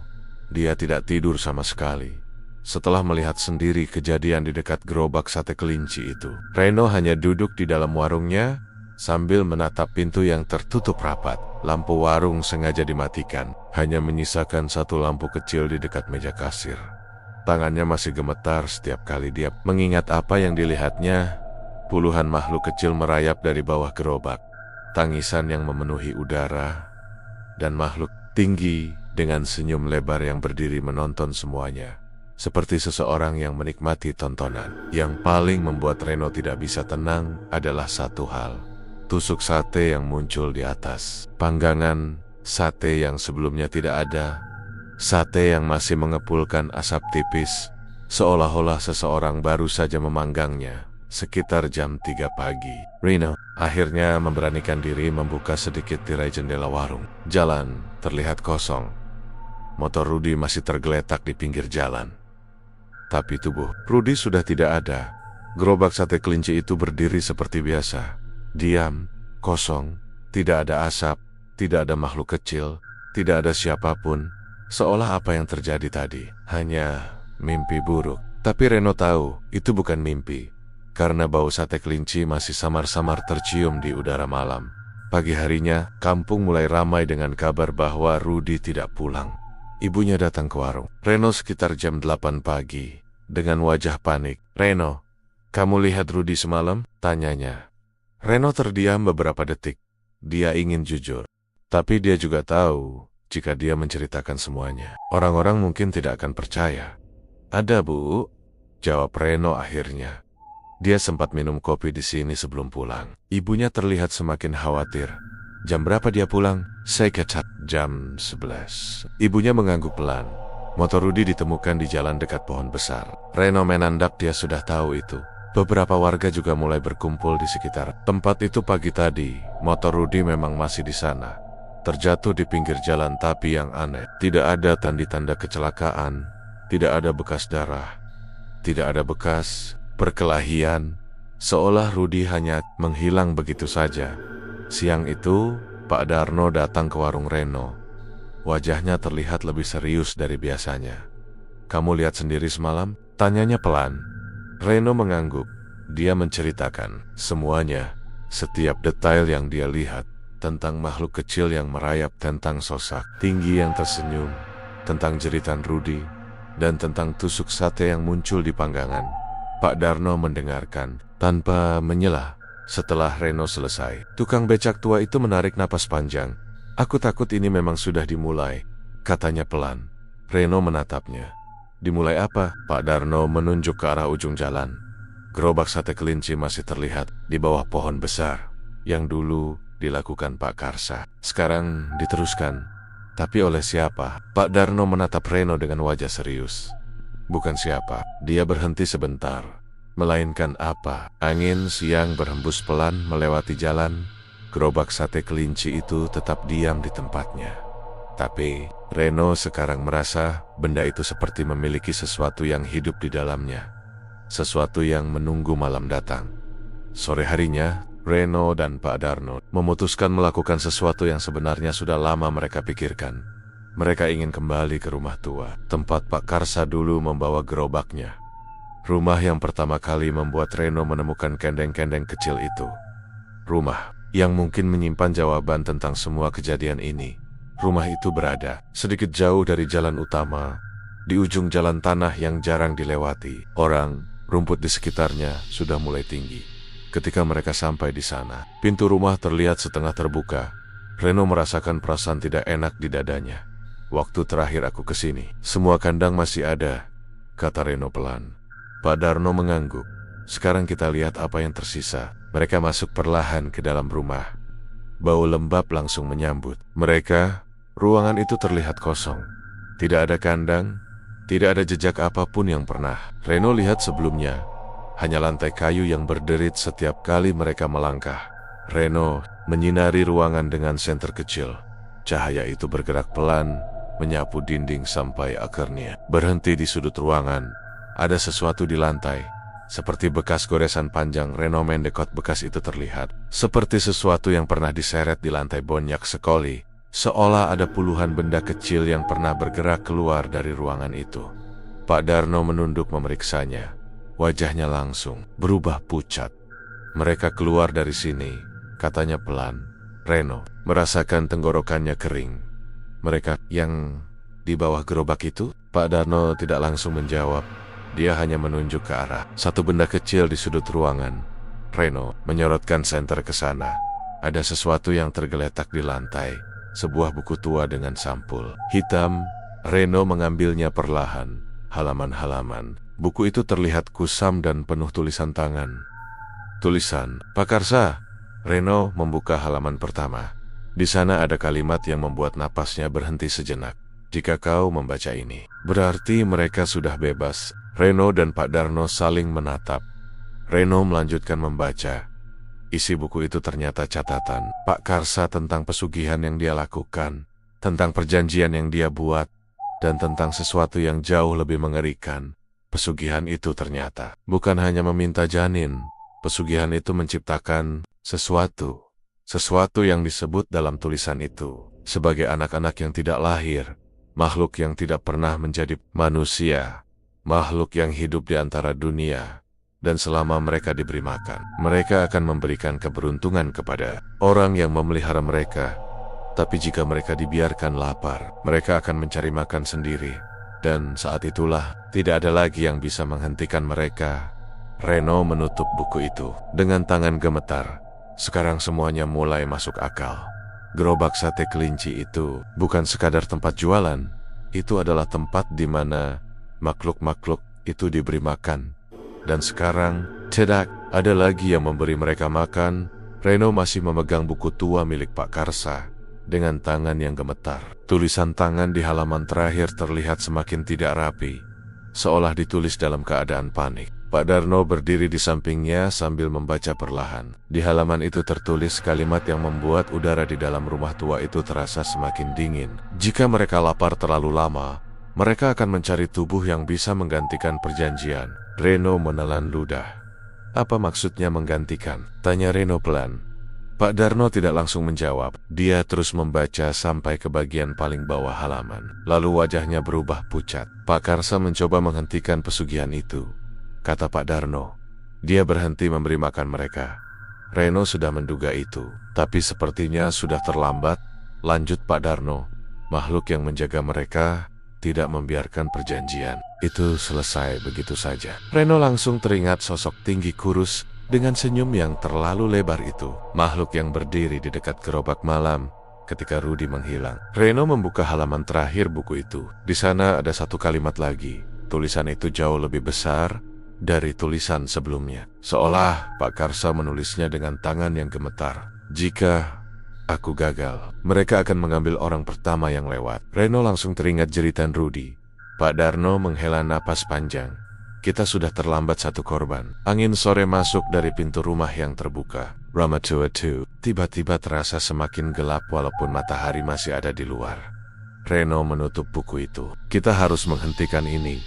Dia tidak tidur sama sekali. Setelah melihat sendiri kejadian di dekat gerobak sate kelinci itu, Reno hanya duduk di dalam warungnya sambil menatap pintu yang tertutup rapat. Lampu warung sengaja dimatikan, hanya menyisakan satu lampu kecil di dekat meja kasir. Tangannya masih gemetar setiap kali dia mengingat apa yang dilihatnya. Puluhan makhluk kecil merayap dari bawah gerobak. Tangisan yang memenuhi udara. Dan makhluk tinggi dengan senyum lebar yang berdiri menonton semuanya. Seperti seseorang yang menikmati tontonan. Yang paling membuat Reno tidak bisa tenang adalah satu hal. Tusuk sate yang muncul di atas panggangan, sate yang sebelumnya tidak ada, sate yang masih mengepulkan asap tipis, seolah-olah seseorang baru saja memanggangnya. Sekitar jam 3 pagi, Reno akhirnya memberanikan diri membuka sedikit tirai jendela warung. Jalan terlihat kosong. Motor Rudy masih tergeletak di pinggir jalan. Tapi tubuh Rudy sudah tidak ada. Gerobak sate kelinci itu berdiri seperti biasa. Diam, kosong, tidak ada asap, tidak ada makhluk kecil, tidak ada siapapun. Seolah apa yang terjadi tadi hanya mimpi buruk. Tapi Reno tahu itu bukan mimpi. karena bau sate kelinci masih samar-samar tercium di udara malam. Pagi harinya, kampung mulai ramai dengan kabar bahwa Rudy tidak pulang. Ibunya datang ke warung Reno sekitar jam 8 pagi dengan wajah panik. "Reno, kamu lihat Rudy semalam?" tanyanya. Reno terdiam beberapa detik. Dia ingin jujur, tapi dia juga tahu jika dia menceritakan semuanya, orang-orang mungkin tidak akan percaya. "Ada, Bu," jawab Reno akhirnya. Dia sempat minum kopi di sini sebelum pulang. Ibunya terlihat semakin khawatir. "Jam berapa dia pulang?" "Saya kecat jam 11. Ibunya mengangguk pelan. Motor Rudy ditemukan di jalan dekat pohon besar. Reno menandak, dia sudah tahu itu. Beberapa warga juga mulai berkumpul di sekitar tempat itu pagi tadi. Motor Rudy memang masih di sana. Terjatuh di pinggir jalan, tapi yang aneh, tidak ada tanda-tanda kecelakaan, tidak ada bekas darah, tidak ada bekas perkelahian, seolah Rudy hanya menghilang begitu saja. Siang itu, Pak Darno datang ke warung Reno. Wajahnya terlihat lebih serius dari biasanya. "Kamu lihat sendiri semalam?" tanyanya pelan. Reno mengangguk. Dia menceritakan semuanya, setiap detail yang dia lihat, tentang makhluk kecil yang merayap, tentang sosok tinggi yang tersenyum, tentang jeritan Rudy, dan tentang tusuk sate yang muncul di panggangan. Pak Darno mendengarkan tanpa menyela. Setelah Reno selesai, tukang becak tua itu menarik napas panjang. "Aku takut ini memang sudah dimulai," katanya pelan. Reno menatapnya. "Dimulai apa?" Pak Darno menunjuk ke arah ujung jalan. Gerobak sate kelinci masih terlihat di bawah pohon besar. Yang dulu dilakukan Pak Karsa, sekarang diteruskan. Tapi oleh siapa? Pak Darno menatap Reno dengan wajah serius. "Bukan siapa." Dia berhenti sebentar. "Melainkan apa?" Angin siang berhembus pelan melewati jalan. Gerobak sate kelinci itu tetap diam di tempatnya. Tapi Reno sekarang merasa benda itu seperti memiliki sesuatu yang hidup di dalamnya. Sesuatu yang menunggu malam datang. Sore harinya, Reno dan Pak Darno memutuskan melakukan sesuatu yang sebenarnya sudah lama mereka pikirkan. Mereka ingin kembali ke rumah tua, tempat Pak Karsa dulu membawa gerobaknya. Rumah yang pertama kali membuat Reno menemukan kendeng-kendeng kecil itu. Rumah yang mungkin menyimpan jawaban tentang semua kejadian ini. Rumah itu berada sedikit jauh dari jalan utama, di ujung jalan tanah yang jarang dilewati. Orang, rumput di sekitarnya sudah mulai tinggi. Ketika mereka sampai di sana, pintu rumah terlihat setengah terbuka. Reno merasakan perasaan tidak enak di dadanya. "Waktu terakhir aku ke sini, semua kandang masih ada," kata Reno pelan. Pak Darno mengangguk. "Sekarang kita lihat apa yang tersisa." Mereka masuk perlahan ke dalam rumah. Bau lembab langsung menyambut mereka. Ruangan itu terlihat kosong. Tidak ada kandang, tidak ada jejak apapun yang pernah Reno lihat sebelumnya. Hanya lantai kayu yang berderit setiap kali mereka melangkah. Reno menyinari ruangan dengan senter kecil. Cahaya itu bergerak pelan, menyapu dinding sampai akhirnya berhenti di sudut ruangan. Ada sesuatu di lantai, seperti bekas goresan panjang. Reno mendekot bekas itu terlihat seperti sesuatu yang pernah diseret di lantai bonyak sekoli, seolah ada puluhan benda kecil yang pernah bergerak keluar dari ruangan itu. Pak Darno menunduk memeriksanya. Wajahnya langsung berubah pucat. "Mereka keluar dari sini," katanya pelan. Reno merasakan tenggorokannya kering. "Mereka yang di bawah gerobak itu?" Pak Darno tidak langsung menjawab. Dia hanya menunjuk ke arah satu benda kecil di sudut ruangan. Reno menyorotkan senter ke sana. Ada sesuatu yang tergeletak di lantai, sebuah buku tua dengan sampul hitam. Reno mengambilnya perlahan. Halaman-halaman buku itu terlihat kusam dan penuh tulisan tangan. Tulisan Pak Karsa. Reno membuka halaman pertama. Di sana ada kalimat yang membuat napasnya berhenti sejenak. "Jika kau membaca ini, berarti mereka sudah bebas." Reno dan Pak Darno saling menatap. Reno melanjutkan membaca. Isi buku itu ternyata catatan Pak Karsa tentang pesugihan yang dia lakukan, tentang perjanjian yang dia buat, dan tentang sesuatu yang jauh lebih mengerikan. Pesugihan itu ternyata bukan hanya meminta janin. Pesugihan itu menciptakan sesuatu yang disebut dalam tulisan itu sebagai anak-anak yang tidak lahir, makhluk yang tidak pernah menjadi manusia, makhluk yang hidup di antara dunia Dan selama mereka diberi makan, mereka akan memberikan keberuntungan kepada orang yang memelihara mereka. Tapi jika mereka dibiarkan lapar, mereka akan mencari makan sendiri. Dan saat itulah, tidak ada lagi yang bisa menghentikan mereka. Reno menutup buku itu dengan tangan gemetar. Sekarang semuanya mulai masuk akal. Gerobak sate kelinci itu bukan sekadar tempat jualan. Itu adalah tempat di mana makhluk-makhluk itu diberi makan. Dan sekarang, tidak ada lagi yang memberi mereka makan. Reno masih memegang buku tua milik Pak Karsa dengan tangan yang gemetar. Tulisan tangan di halaman terakhir terlihat semakin tidak rapi, seolah ditulis dalam keadaan panik. Pak Darno berdiri di sampingnya sambil membaca perlahan. Di halaman itu tertulis kalimat yang membuat udara di dalam rumah tua itu terasa semakin dingin. Jika mereka lapar terlalu lama, mereka akan mencari tubuh yang bisa menggantikan perjanjian. Reno menelan ludah. Apa maksudnya menggantikan? Tanya Reno pelan. Pak Darno tidak langsung menjawab. Dia terus membaca sampai ke bagian paling bawah halaman. Lalu wajahnya berubah pucat. Pak Karsa mencoba menghentikan pesugihan itu, kata Pak Darno. Dia berhenti memberi makan mereka. Reno sudah menduga itu, tapi sepertinya sudah terlambat. Lanjut Pak Darno. Makhluk yang menjaga mereka tidak membiarkan perjanjian itu selesai begitu saja. Reno langsung teringat sosok tinggi kurus dengan senyum yang terlalu lebar itu. Makhluk yang berdiri di dekat gerobak malam ketika Rudy menghilang. Reno membuka halaman terakhir buku itu. Di sana ada satu kalimat lagi. Tulisan itu jauh lebih besar dari tulisan sebelumnya. Seolah Pak Karsa menulisnya dengan tangan yang gemetar. Jika aku gagal, mereka akan mengambil orang pertama yang lewat. Reno langsung teringat jeritan Rudy. Pak Darno menghela napas panjang. Kita sudah terlambat satu korban. Angin sore masuk dari pintu rumah yang terbuka. Ramatuatu tiba-tiba terasa semakin gelap walaupun matahari masih ada di luar. Reno menutup buku itu. Kita harus menghentikan ini,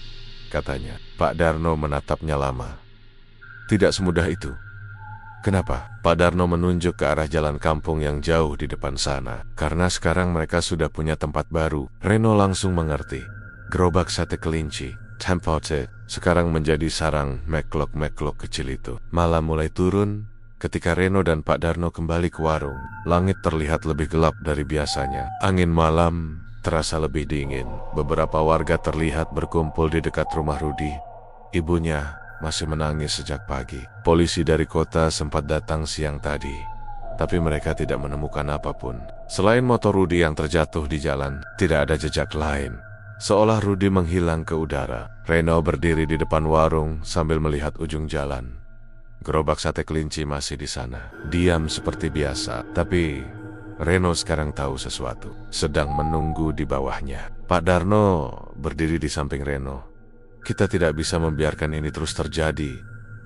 katanya. Pak Darno menatapnya lama. Tidak semudah itu. Kenapa? Pak Darno menunjuk ke arah jalan kampung yang jauh di depan sana. Karena sekarang mereka sudah punya tempat baru. Reno langsung mengerti. Gerobak sate kelinci, Tempote, sekarang menjadi sarang meklok-meklok kecil itu. Malam mulai turun ketika Reno dan Pak Darno kembali ke warung. Langit terlihat lebih gelap dari biasanya. Angin malam terasa lebih dingin. Beberapa warga terlihat berkumpul di dekat rumah Rudy. Ibunya masih menangis sejak pagi. Polisi dari kota sempat datang siang tadi, tapi mereka tidak menemukan apapun. Selain motor Rudy yang terjatuh di jalan, tidak ada jejak lain. Seolah Rudy menghilang ke udara. Reno berdiri di depan warung sambil melihat ujung jalan. Gerobak sate kelinci masih di sana, diam seperti biasa. Tapi Reno sekarang tahu sesuatu, sedang menunggu di bawahnya. Pak Darno berdiri di samping Reno. Kita tidak bisa membiarkan ini terus terjadi,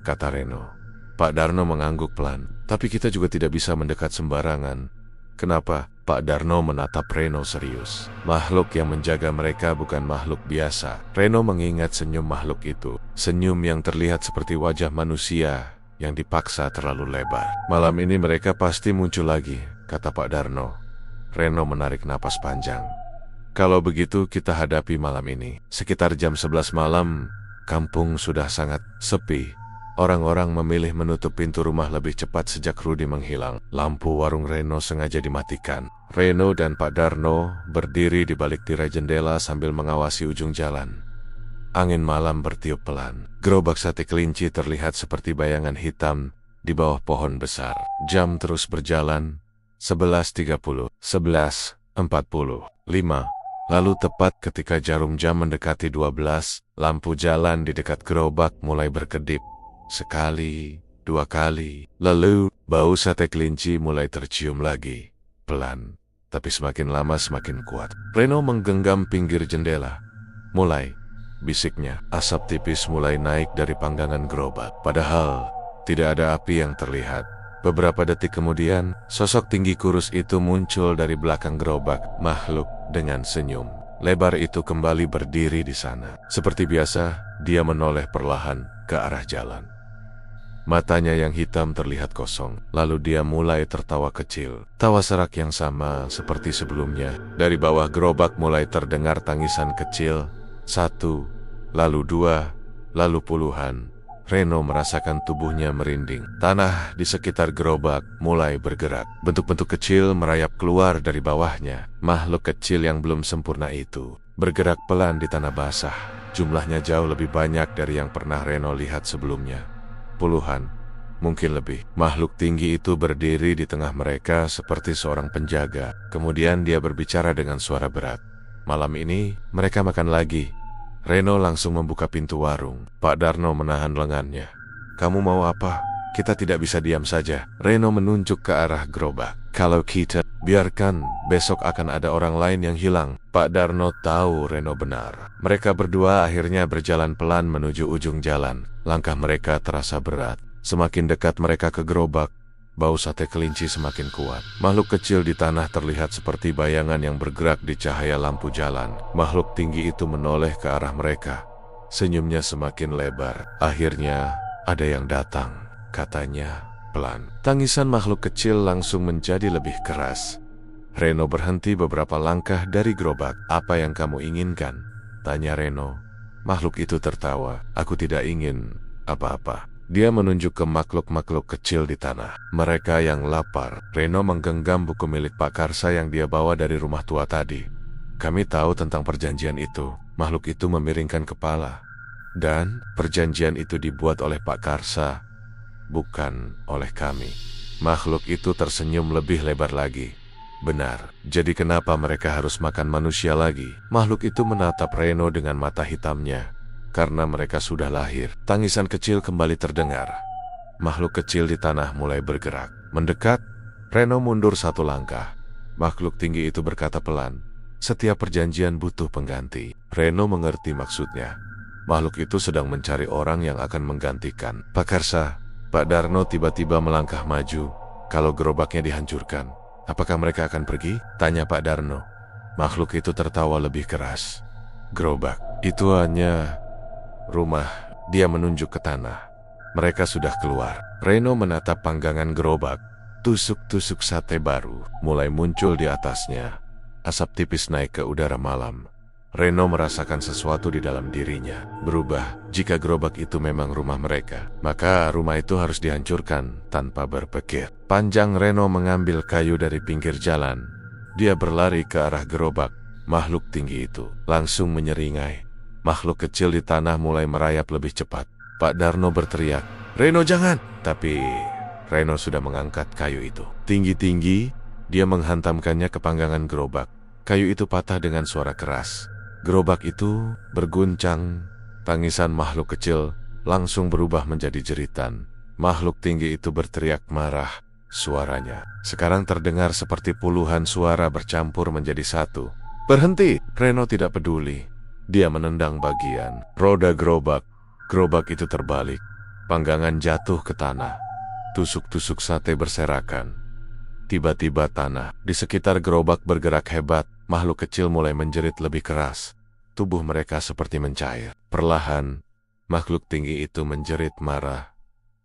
kata Reno. Pak Darno mengangguk pelan. Tapi kita juga tidak bisa mendekat sembarangan. Kenapa? Pak Darno menatap Reno serius. Makhluk yang menjaga mereka bukan makhluk biasa. Reno mengingat senyum makhluk itu. Senyum yang terlihat seperti wajah manusia yang dipaksa terlalu lebar. Malam ini mereka pasti muncul lagi, kata Pak Darno. Reno menarik napas panjang. Kalau begitu kita hadapi malam ini. Sekitar jam 11 malam, kampung sudah sangat sepi. Orang-orang memilih menutup pintu rumah lebih cepat sejak Rudy menghilang. Lampu warung Reno sengaja dimatikan. Reno dan Pak Darno berdiri di balik tirai jendela sambil mengawasi ujung jalan. Angin malam bertiup pelan. Gerobak sate kelinci terlihat seperti bayangan hitam di bawah pohon besar. Jam terus berjalan. 11.30, 11.45. Lalu tepat ketika jarum jam mendekati 12, lampu jalan di dekat gerobak mulai berkedip. Sekali, dua kali. Lalu, bau sate kelinci mulai tercium lagi. Pelan, tapi semakin lama semakin kuat. Reno menggenggam pinggir jendela. Mulai, bisiknya. Asap tipis mulai naik dari panggangan gerobak. Padahal, tidak ada api yang terlihat. Beberapa detik kemudian, sosok tinggi kurus itu muncul dari belakang gerobak. Makhluk dengan senyum lebar itu kembali berdiri di sana. Seperti biasa, dia menoleh perlahan ke arah jalan. Matanya yang hitam terlihat kosong. Lalu dia mulai tertawa kecil. Tawa serak yang sama seperti sebelumnya. Dari bawah gerobak mulai terdengar tangisan kecil. 1, lalu 2, lalu puluhan. Reno merasakan tubuhnya merinding. Tanah di sekitar gerobak mulai bergerak. Bentuk-bentuk kecil merayap keluar dari bawahnya. Makhluk kecil yang belum sempurna itu bergerak pelan di tanah basah. Jumlahnya jauh lebih banyak dari yang pernah Reno lihat sebelumnya. Puluhan, mungkin lebih. Makhluk tinggi itu berdiri di tengah mereka seperti seorang penjaga. Kemudian dia berbicara dengan suara berat. Malam ini mereka makan lagi. Reno langsung membuka pintu warung. Pak Darno menahan lengannya. Kamu mau apa? Kita tidak bisa diam saja. Reno menunjuk ke arah gerobak. Kalau kita biarkan, besok akan ada orang lain yang hilang. Pak Darno tahu Reno benar. Mereka berdua akhirnya berjalan pelan menuju ujung jalan. Langkah mereka terasa berat. Semakin dekat mereka ke gerobak, bau sate kelinci semakin kuat. Makhluk kecil di tanah terlihat seperti bayangan yang bergerak di cahaya lampu jalan. Makhluk tinggi itu menoleh ke arah mereka. Senyumnya semakin lebar. Akhirnya, ada yang datang, katanya pelan. Tangisan makhluk kecil langsung menjadi lebih keras. Reno berhenti beberapa langkah dari gerobak. Apa yang kamu inginkan? Tanya Reno. Makhluk itu tertawa. Aku tidak ingin apa-apa. Dia menunjuk ke makhluk-makhluk kecil di tanah. Mereka yang lapar. Reno menggenggam buku milik Pak Karsa yang dia bawa dari rumah tua tadi. Kami tahu tentang perjanjian itu. Makhluk itu memiringkan kepala. Dan perjanjian itu dibuat oleh Pak Karsa, bukan oleh kami. Makhluk itu tersenyum lebih lebar lagi. Benar, jadi kenapa mereka harus makan manusia lagi? Makhluk itu menatap Reno dengan mata hitamnya. Karena mereka sudah lahir. Tangisan kecil kembali terdengar. Makhluk kecil di tanah mulai bergerak. Mendekat, Reno mundur satu langkah. Makhluk tinggi itu berkata pelan, setiap perjanjian butuh pengganti. Reno mengerti maksudnya. Makhluk itu sedang mencari orang yang akan menggantikan. Pak Karsa, Pak Darno tiba-tiba melangkah maju. Kalau gerobaknya dihancurkan, apakah mereka akan pergi? Tanya Pak Darno. Makhluk itu tertawa lebih keras. Gerobak, itu hanya rumah. Dia menunjuk ke tanah. Mereka sudah keluar. Reno menatap panggangan gerobak. Tusuk-tusuk sate baru mulai muncul di atasnya. Asap tipis naik ke udara malam. Reno merasakan sesuatu di dalam dirinya berubah. Jika gerobak itu memang rumah mereka, maka rumah itu harus dihancurkan tanpa berpikir panjang. Reno mengambil kayu dari pinggir jalan. Dia berlari ke arah gerobak. Makhluk tinggi itu langsung menyeringai. Makhluk kecil di tanah mulai merayap lebih cepat. Pak Darno berteriak, Reno jangan! Tapi Reno sudah mengangkat kayu itu. Tinggi-tinggi, dia menghantamkannya ke panggangan gerobak. Kayu itu patah dengan suara keras. Gerobak itu berguncang. Tangisan makhluk kecil langsung berubah menjadi jeritan. Makhluk tinggi itu berteriak marah. Suaranya sekarang terdengar seperti puluhan suara bercampur menjadi satu. Berhenti! Reno tidak peduli. Dia menendang bagian roda gerobak. Gerobak itu terbalik. Panggangan jatuh ke tanah. Tusuk-tusuk sate berserakan. Tiba-tiba tanah di sekitar gerobak bergerak hebat. Makhluk kecil mulai menjerit lebih keras. Tubuh mereka seperti mencair. Perlahan, makhluk tinggi itu menjerit marah.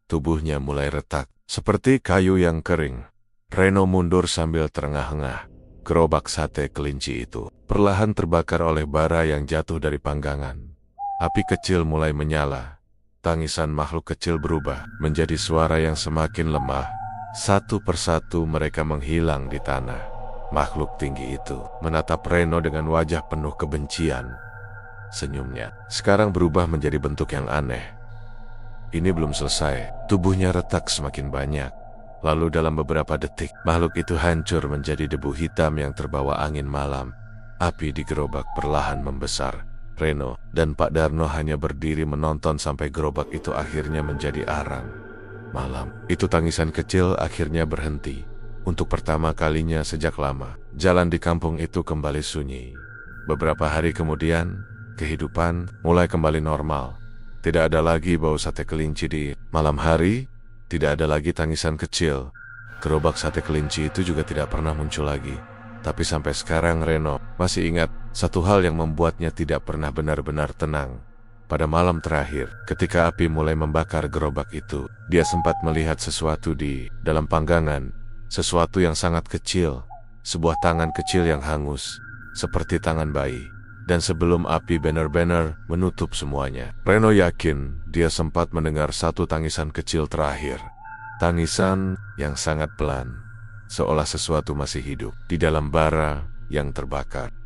Tubuhnya mulai retak, seperti kayu yang kering. Reno mundur sambil terengah-engah. Gerobak sate kelinci itu perlahan terbakar oleh bara yang jatuh dari panggangan. Api kecil mulai menyala. Tangisan makhluk kecil berubah menjadi suara yang semakin lemah. Satu persatu mereka menghilang di tanah. Makhluk tinggi itu menatap Reno dengan wajah penuh kebencian. Senyumnya sekarang berubah menjadi bentuk yang aneh. Ini belum selesai. Tubuhnya retak semakin banyak. Lalu dalam beberapa detik, makhluk itu hancur menjadi debu hitam yang terbawa angin malam. Api di gerobak perlahan membesar. Reno dan Pak Darno hanya berdiri menonton sampai gerobak itu akhirnya menjadi arang. Malam itu tangisan kecil akhirnya berhenti. Untuk pertama kalinya sejak lama, jalan di kampung itu kembali sunyi. Beberapa hari kemudian, kehidupan mulai kembali normal. Tidak ada lagi bau sate kelinci di malam hari. Tidak ada lagi tangisan kecil. Gerobak sate kelinci itu juga tidak pernah muncul lagi. Tapi sampai sekarang Reno masih ingat satu hal yang membuatnya tidak pernah benar-benar tenang. Pada malam terakhir, ketika api mulai membakar gerobak itu, dia sempat melihat sesuatu di dalam panggangan. Sesuatu yang sangat kecil. Sebuah tangan kecil yang hangus, seperti tangan bayi. Dan sebelum api benar-benar menutup semuanya, Reno yakin dia sempat mendengar satu tangisan kecil terakhir. Tangisan yang sangat pelan, seolah sesuatu masih hidup di dalam bara yang terbakar.